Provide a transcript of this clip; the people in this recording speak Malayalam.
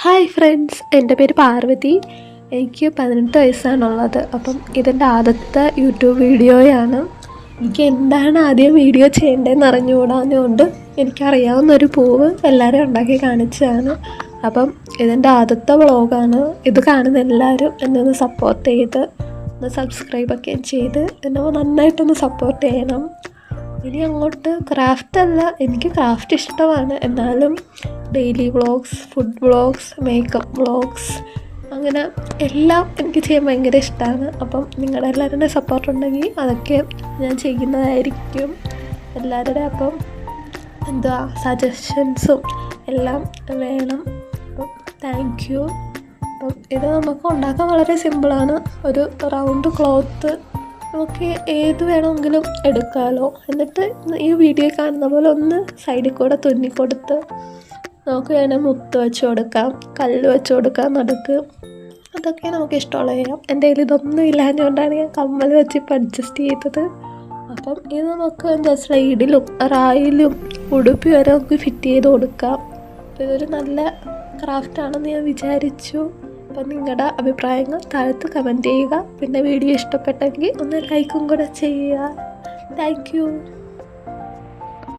ഹായ് ഫ്രണ്ട്സ്, എൻ്റെ പേര് പാർവതി. എനിക്ക് 18 വയസ്സാണുള്ളത്. അപ്പം ഇതെൻ്റെ ആദ്യത്തെ യൂട്യൂബ് വീഡിയോയാണ്. എനിക്ക് എന്താണ് ആദ്യം വീഡിയോ ചെയ്യേണ്ടതെന്ന് അറിഞ്ഞുകൂടാഞ്ഞുകൊണ്ട് എനിക്കറിയാവുന്നൊരു പൂവ് എല്ലാവരും ഉണ്ടാക്കി കാണിച്ചതാണ്. അപ്പം ഇതെൻ്റെ ആദ്യത്തെ വ്ളോഗാണ്. ഇത് കാണുന്ന എല്ലാവരും എന്നെ ഒന്ന് സപ്പോർട്ട് ചെയ്ത് ഒന്ന് സബ്സ്ക്രൈബൊക്കെ ചെയ്ത് എന്നെ നന്നായിട്ടൊന്ന് സപ്പോർട്ട് ചെയ്യണം. ഇനി അങ്ങോട്ട് ക്രാഫ്റ്റല്ല, എനിക്ക് ക്രാഫ്റ്റ് ഇഷ്ടമാണ്. എന്നാലും daily vlogs, food vlogs, makeup vlogs, അങ്ങനെ എല്ലാം എനിക്ക് ചെയ്യാൻ ഭയങ്കര ഇഷ്ടമാണ്. അപ്പം നിങ്ങളുടെ എല്ലാവരുടെയും സപ്പോർട്ട് ഉണ്ടെങ്കിൽ അതൊക്കെ ഞാൻ ചെയ്യുന്നതായിരിക്കും. എല്ലാവരുടെ അപ്പം സജഷൻസും എല്ലാം വേണം. അപ്പം താങ്ക് യു. അപ്പം ഇത് നമുക്ക് ഉണ്ടാക്കാൻ വളരെ സിമ്പിളാണ്. ഒരു റൗണ്ട് ക്ലോത്ത് നമുക്ക് ഏത് വേണമെങ്കിലും എടുക്കാമല്ലോ. എന്നിട്ട് ഈ വീഡിയോ കാണുന്ന പോലെ ഒന്ന് സൈഡിൽ കൂടെ തുന്നിക്കൊടുത്ത് നമുക്ക് വേണേൽ മുത്ത് വെച്ച് കൊടുക്കാം, കല്ല് വെച്ച് കൊടുക്കാം, നടുക്ക്. അതൊക്കെ നമുക്ക് ഇഷ്ടമുള്ള ചെയ്യാം. എൻ്റെ കയ്യിൽ ഇതൊന്നും ഇല്ലാഞ്ഞുകൊണ്ടാണ് ഞാൻ കമ്മൽ വെച്ച് ഇപ്പോൾ അഡ്ജസ്റ്റ് ചെയ്തത്. അപ്പം ഇത് നമുക്ക് സ്ലൈഡിലും റായിലും ഉടുപ്പി വരെ നമുക്ക് ഫിറ്റ് ചെയ്ത് കൊടുക്കാം. അപ്പോൾ ഇതൊരു നല്ല ക്രാഫ്റ്റാണെന്ന് ഞാൻ വിചാരിച്ചു. അപ്പം നിങ്ങളുടെ അഭിപ്രായങ്ങൾ താഴത്ത് കമൻറ്റ് ചെയ്യുക. പിന്നെ വീഡിയോ ഇഷ്ടപ്പെട്ടെങ്കിൽ ഒന്ന് ലൈക്കും കൂടെ ചെയ്യുക. Thank you.